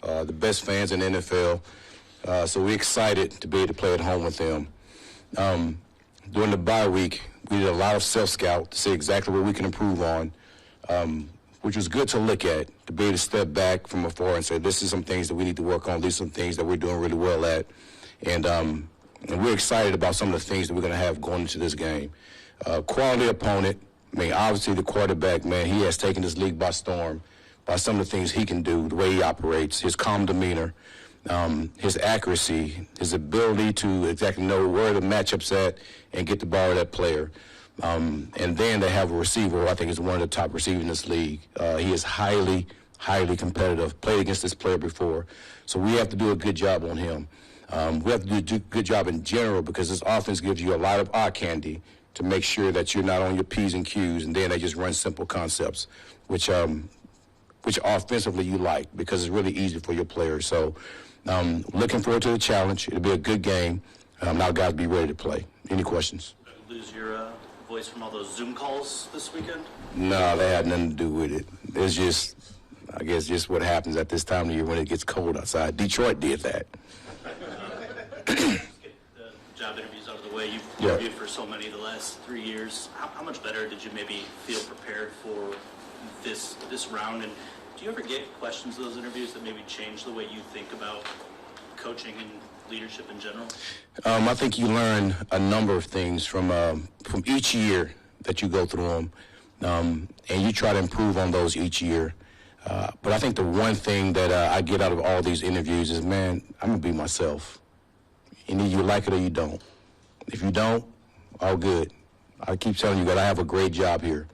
the best fans in the NFL. So we're excited to be able to play at home with them. During the bye week, we did a lot of self-scout to see exactly what we can improve on, which was good to look at, to be able to step back from afar and say, this is some things that we need to work on. These are some things that we're doing really well at. And we're excited about some of the things that we're going to have going into this game. Quality opponent. I mean, obviously the quarterback, man, he has taken this league by storm by some of the things he can do, the way he operates, his calm demeanor, his accuracy, his ability to exactly know where the matchup's at and get the ball to that player. And then they have a receiver who I think is one of the top receivers in this league. He is highly, highly competitive, played against this player before. So we have to do a good job on him. We have to do a good job in general because this offense gives you a lot of eye candy to make sure that you're not on your P's and Q's, and then they just run simple concepts, which offensively you like because it's really easy for your players. So looking forward to the challenge. It'll be a good game. Now guys be ready to play. Any questions? Lose your voice from all those Zoom calls this weekend? No, they had nothing to do with it. It's just, I guess, just what happens at this time of year when it gets cold outside. Detroit did that. Job interviews out of the way. You've interviewed for so many the last 3 years. How much better did you maybe feel prepared for this round? And do you ever get questions in those interviews that maybe change the way you think about coaching and leadership in general? I think you learn a number of things from each year that you go through them, and you try to improve on those each year. But I think the one thing that I get out of all these interviews is, man, I'm going to be myself. And either you like it or you don't. If you don't, all good. I keep telling you that I have a great job here.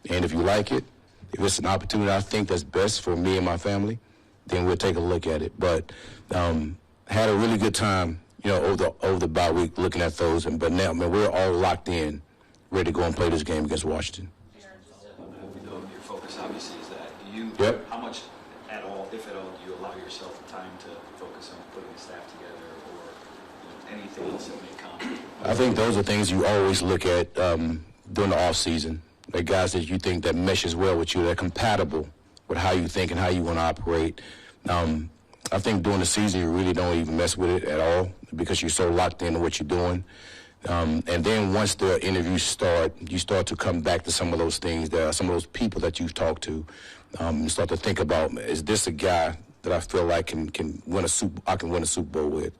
And if you like it, if it's an opportunity I think that's best for me and my family, then we'll take a look at it. But had a really good time, over the bye week looking at those. But now, man, we're all locked in, ready to go and play this game against Washington. We know your focus obviously is that. Do you? Yep. How much at all, if at all, do you allow yourself time to focus on putting the staff together or anything else that may come? I think those are things you always look at during the off season. The guys that you think that meshes well with you, they're compatible with how you think and how you want to operate. I think during the season you really don't even mess with it at all because you're so locked into what you're doing. And then once the interviews start, you start to come back to some of those things, some of those people that you've talked to, and start to think about, is this a guy that I feel like can win I can win a Super Bowl with?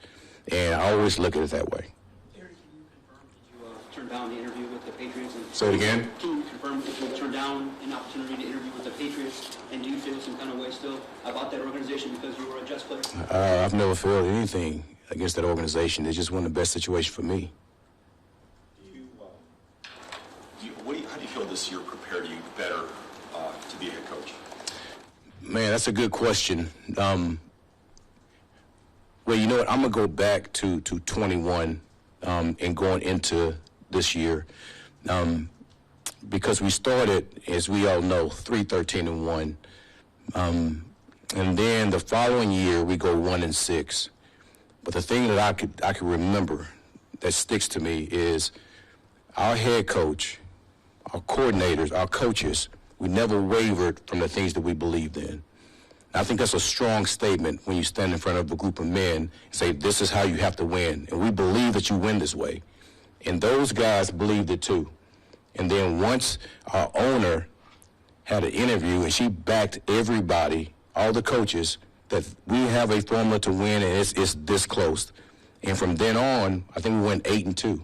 And I always look at it that way. Eric, can you confirm, did you turn down the interview with the Patriots? Say it again? Can you confirm that you turned down an opportunity to interview with the Patriots? And do you feel some kind of way still about that organization because you were a Jets player? I've never felt anything against that organization. It's just one of the best situations for me. How do you feel this year prepared you better to be a head coach? Man, that's a good question. Well, you know what? I'm going to go back to 21 and going into this year because we started, as we all know, 3-13-1. And then the following year, we go 1-6. But the thing that I could remember that sticks to me is our head coach, our coordinators, our coaches, we never wavered from the things that we believed in. I think that's a strong statement when you stand in front of a group of men and say, this is how you have to win. And we believe that you win this way. And those guys believed it too. And then once our owner had an interview and she backed everybody, all the coaches, that we have a formula to win and it's this close. And from then on, I think we went 8-2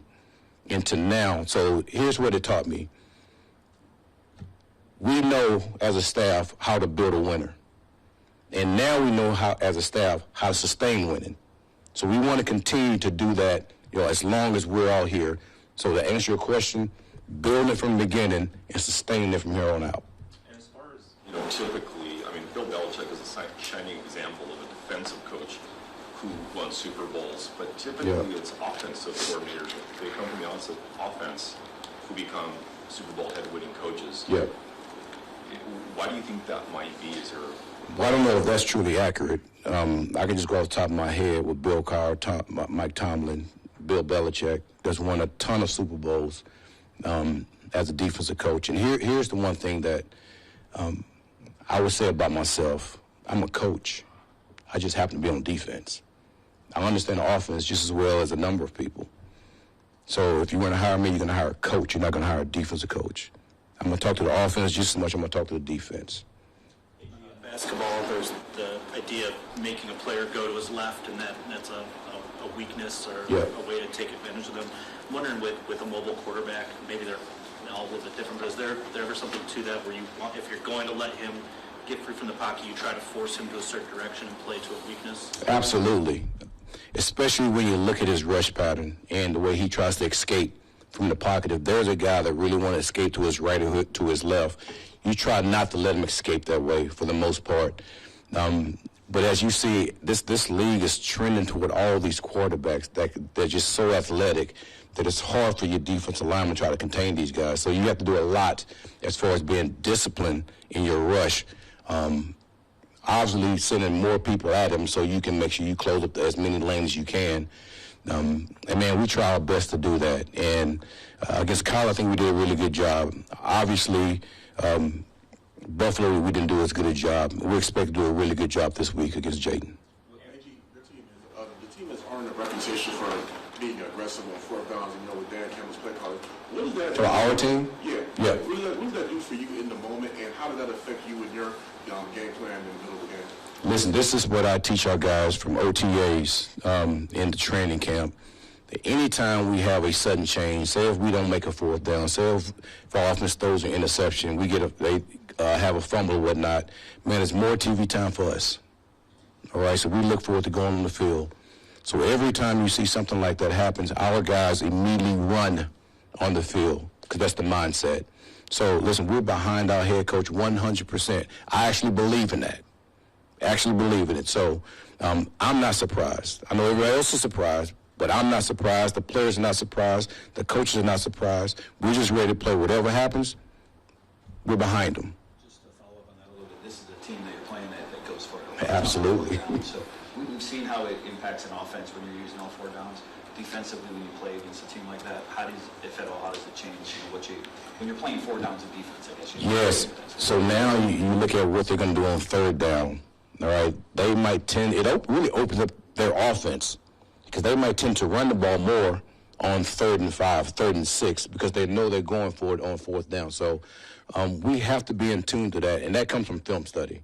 into now. So here's what it taught me. We know as a staff how to build a winner. And now we know how, as a staff, how to sustain winning. So we want to continue to do that, as long as we're all here. So to answer your question, building it from the beginning and sustaining it from here on out. And as far as, typically, Bill Belichick is a shining example of a defensive coach who won Super Bowls. But typically it's offensive coordinators. They come from the offense who become Super Bowl head-winning coaches. Yeah. Why do you think that might be? Is there... Well, I don't know if that's truly accurate. I can just go off the top of my head with Bill Carr, Mike Tomlin, Bill Belichick. That's won a ton of Super Bowls as a defensive coach. And here's the one thing that I would say about myself. I'm a coach. I just happen to be on defense. I understand the offense just as well as a number of people. So if you're going to hire me, you're going to hire a coach. You're not going to hire a defensive coach. I'm going to talk to the offense just as much as I'm going to talk to the defense. In basketball, there's the idea of making a player go to his left, and that's a weakness or a way to take advantage of them. I'm wondering with a mobile quarterback, maybe they're all a little bit different, but is there ever something to that where you want, if you're going to let him get free from the pocket, you try to force him to a certain direction and play to a weakness? Absolutely. Especially when you look at his rush pattern and the way he tries to escape from the pocket. If there's a guy that really wants to escape to his right or to his left, you try not to let him escape that way for the most part. But as you see, this league is trending toward all these quarterbacks that they're just so athletic that it's hard for your defensive lineman to try to contain these guys. So you have to do a lot as far as being disciplined in your rush. Obviously sending more people at him so you can make sure you close up as many lanes as you can. And, man, we try our best to do that. And against Kyle, I think we did a really good job. Obviously, Buffalo, we didn't do as good a job. We expect to do a really good job this week against Jaden. The team has earned a reputation for being aggressive on fourth downs, with Dan Campbell's play calling. What does that For our team? Yeah. Yeah. What does that do for you in the moment, and how does that affect you in your game plan in the middle of the game? Listen, this is what I teach our guys from OTAs in the training camp. Anytime we have a sudden change, say if we don't make a fourth down, say if our offense throws an interception, they have a fumble or whatnot, man, it's more TV time for us. All right, so we look forward to going on the field. So every time you see something like that happens, our guys immediately run on the field because that's the mindset. So, listen, we're behind our head coach 100%. I actually believe in that. So I'm not surprised. I know everybody else is surprised, but I'm not surprised. The players are not surprised. The coaches are not surprised. We're just ready to play. Whatever happens, we're behind them. Just to follow up on that a little bit, this is a team that you're playing that goes for it. Absolutely. So we've seen how it impacts an offense when you're using all four downs. Defensively, when you play against a team like that, how does, if at all, how does it change when you're playing four downs of defense, I guess? Yes. So now you look at what they're going to do on third down. All right, they might tend. Really opens up their offense because they might tend to run the ball more on 3rd and 5, 3rd and 6 because they know they're going for it on fourth down. So we have to be in tune to that, and that comes from film study.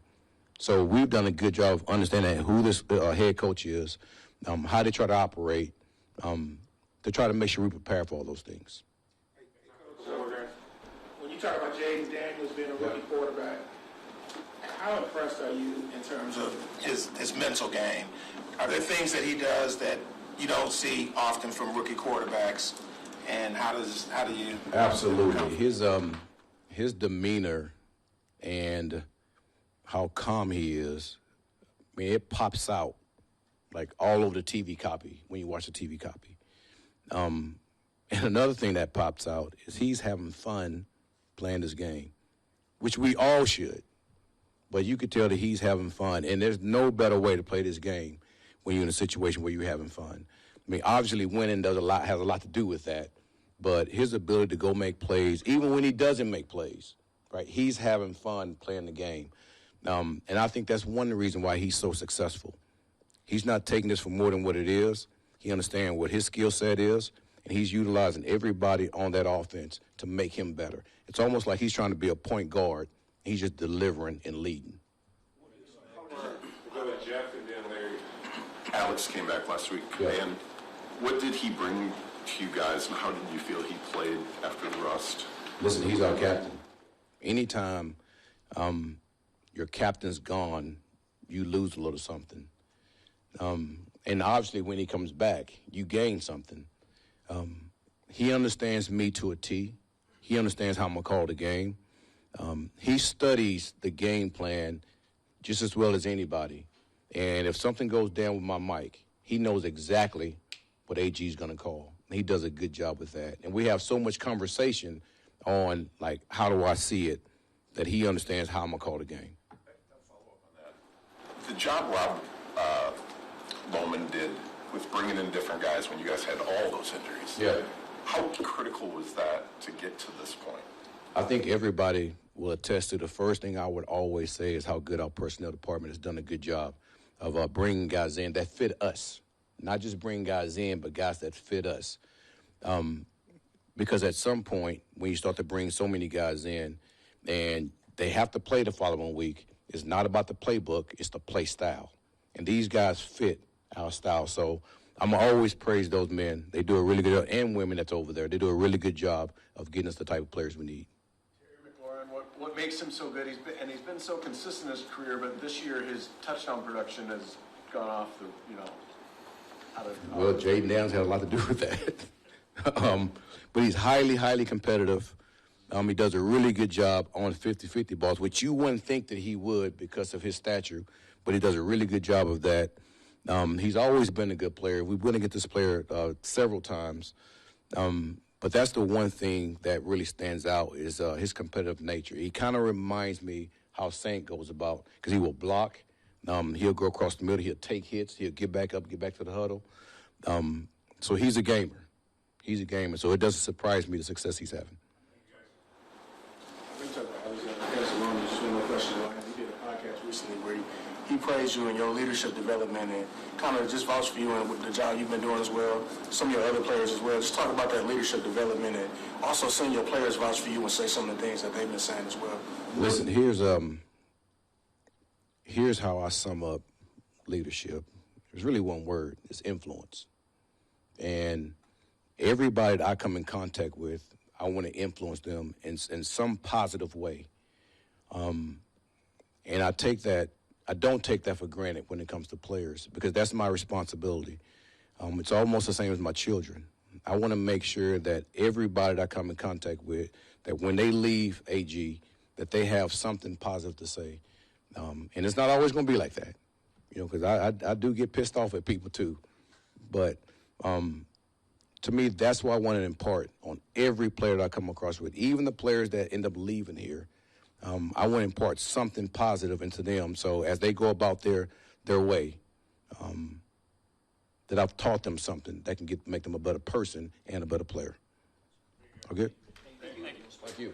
So we've done a good job of understanding who this head coach is, how they try to operate, to try to make sure we prepare for all those things. When you talk about Jaden Daniels being a rookie quarterback, how impressed are you in terms of his mental game? Are there things that he does that you don't see often from rookie quarterbacks? And how do you? Absolutely. His demeanor and how calm he is, I mean, it pops out like all over the TV copy when you watch the TV copy. And another thing that pops out is he's having fun playing this game, which we all should. But you could tell that he's having fun, and there's no better way to play this game when you're in a situation where you're having fun. I mean, obviously winning has a lot to do with that, but his ability to go make plays, even when he doesn't make plays, right? He's having fun playing the game. And I think that's one of the reasons why he's so successful. He's not taking this for more than what it is. He understands what his skill set is, and he's utilizing everybody on that offense to make him better. It's almost like he's trying to be a point guard. He's just delivering and leading. Go with Jeff and then Larry. Alex came back last week, and what did he bring to you guys, and how did you feel he played after the rust? Listen, he's our captain. Anytime your captain's gone, you lose a little something. And obviously when he comes back, you gain something. He understands me to a T. He understands how I'm going to call the game. He studies the game plan just as well as anybody. And if something goes down with my mic, he knows exactly what AG is going to call. He does a good job with that. And we have so much conversation on, like, how do I see it, that he understands how I'm going to call the game. The job Rob Bowman did with bringing in different guys when you guys had all those injuries. Yeah. How critical was that to get to this point? I think everybody will attest to the first thing I would always say is how good our personnel department has done a good job. of bringing guys in that fit us, not just bring guys in, but guys that fit us. Because at some point, when you start to bring so many guys in and they have to play the following week, it's not about the playbook, it's the play style. And these guys fit our style. So I'm going to always praise those men. They do a really good job, and women that's over there. They do a really good job of getting us the type of players we need. Terry McLaurin, what makes him so good, he's been so consistent in his career, but this year his touchdown production has gone off the, out of... Well, Jaden Daniels had a lot to do with that. But he's highly, highly competitive. He does a really good job on 50-50 balls, which you wouldn't think that he would because of his stature, but he does a really good job of that. He's always been a good player. We're going to get this player several times. But that's the one thing that really stands out is his competitive nature. He kind of reminds me how Saint goes about, because he will block. He'll go across the middle. He'll take hits. He'll get back up, get back to the huddle. So he's a gamer. He's a gamer. So it doesn't surprise me the success he's having. I was going to pass along just one more question. He did a podcast recently where he praised you in your leadership development and kind of just vouched for you and with the job you've been doing as well, some of your other players as well. Just talk about that leadership development and also seeing your players vouch for you and say some of the things that they've been saying as well. Listen, here's how I sum up leadership. There's really one word. It's influence. And everybody that I come in contact with, I want to influence them in some positive way. And I don't take that for granted when it comes to players, because that's my responsibility. It's almost the same as my children. I want to make sure that everybody that I come in contact with, that when they leave AG, that they have something positive to say. And it's not always going to be like that, because I do get pissed off at people too. But to me, that's what I want to impart on every player that I come across with, even the players that end up leaving here. I want to impart something positive into them, so as they go about their way, that I've taught them something that can make them a better person and a better player. Okay? Thank you. Thank you.